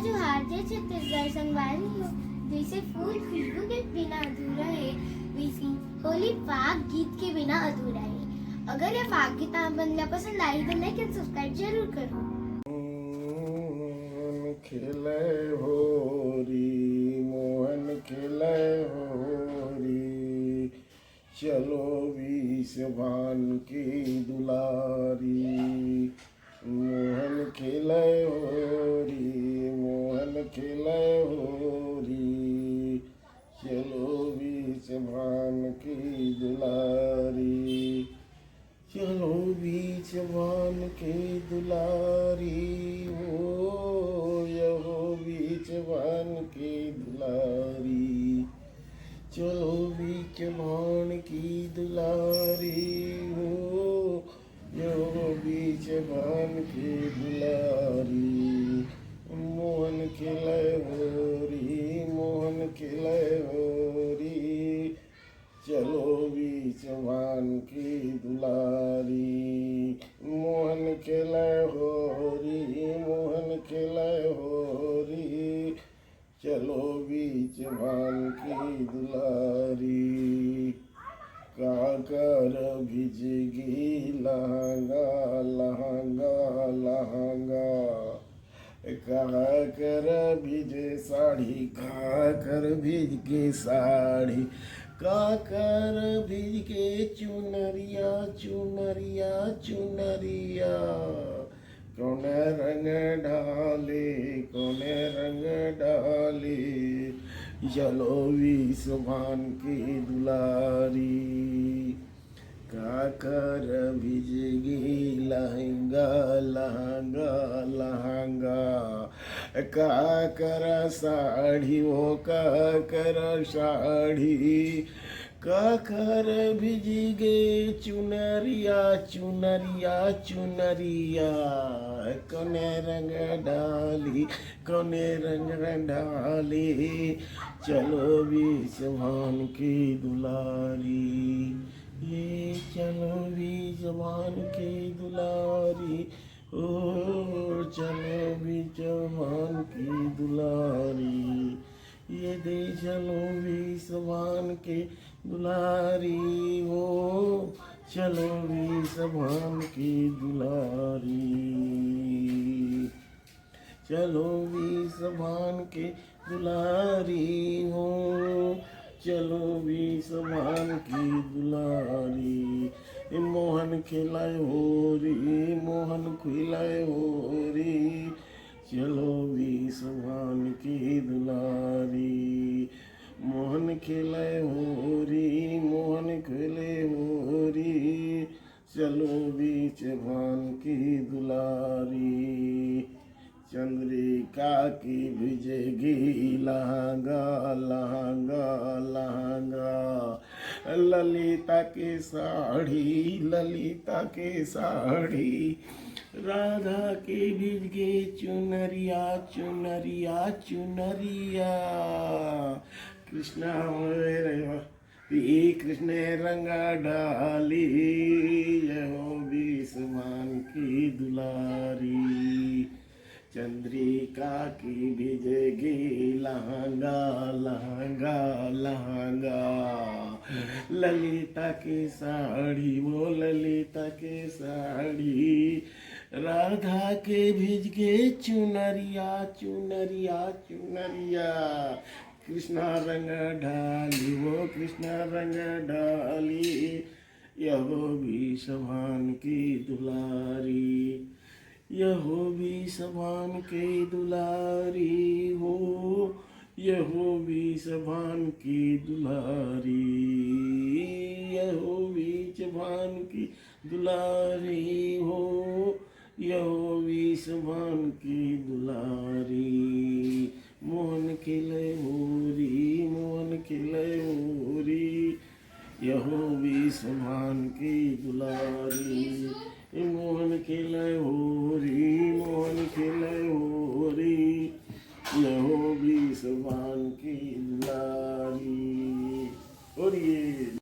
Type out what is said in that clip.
जोहार जय छत्तीसगढ़ संगवारी हो। जैसे फूल खुशबू के बिना अधूरा है, वैसी होली फाग गीत के बिना अधूरा है। अगर ये फाग गीत आप बंदा पसंद आई तो लाइक एंड सब्सक्राइब जरूर करो। खेले होरी मोहन खेले होरी, चलो बीस भान की दुलारी। मोहन खेले होरी मोहन खेले होरी, चलो बीस भान की दुलारी। चलो बीच बान के दुलारी हो, यहो बीच बान के दुलारी। चलो बीच बान की दुलारी हो, यहो बीच बान के दुलारी। मोहन खेले होरी मोहन खेले होरी, चलो बीच बान की दुलारी। मोहन खेले होरी मोहन खेले होरी, चलो बीच बान की दुलारी। काकर भिजगी लहंगा लहंगा लहंगा, काकर भिजे साड़ी काकर भिज के साड़ी, काकर भिज के चुनरिया चुनरिया चुनरिया। कौन रंग डाले कौन रंग डाले, चलो बीस भान की दुलारी। काकर भिजगी लहंगा लहंगा लहंगा, काकर साड़ी वो काकर साड़ी, काकर भिजगे चुनरिया चुनरिया चुनरिया। कौने रंग डाली कौने रंग डाली, चलो बीस भान की दुलारी। ये चलो बीस भान की दुलारी, ओ चलो बीच भान की दुलारी। ये दे चलो बीस भान के दुलारी हो, चलो बीस भान की दुलारी। चलो बीस भान के दुलारी हो, चलो बीस भान की दुलारी। मोहन खिलाए होरी मोहन खिलाए होरी, चलो बीस भान की दुलारी। मोहन खेले होरी मोहन खेले होरी, चलो बीच भान की दुलारी। चंद्रिका की भिजेगी लहंगा लहंगा लहंगा, ललिता के साड़ी ललिता के साड़ी, राधा के भिजगे चुनरिया चुनरिया चुनरिया। कृष्णा कृष्ण रंगा डाली, यहो बीस भान की दुलारी। चंद्रिका की भिजेगी लहंगा लहंगा लहंगा, ललिता के साड़ी वो ललिता के साड़ी, राधा के भिजगे चुनरिया चुनरिया चुनरिया। कृष्णा रंग डाली वो कृष्णा रंग डाली, यहो बीस भान की दुलारी। यहो बीस भान के दुलारी हो, यहो बीस भान की दुलारी। यहो बीस भान की दुलारी हो, यहो बीस भान की दुलारी। मोहन खिले होरी मोहन खिले होरी, यहो बीस भान की दुलारी। मोहन खिले होरी मोहन खिले होरी, यहो बीस भान की दुलारी। और ये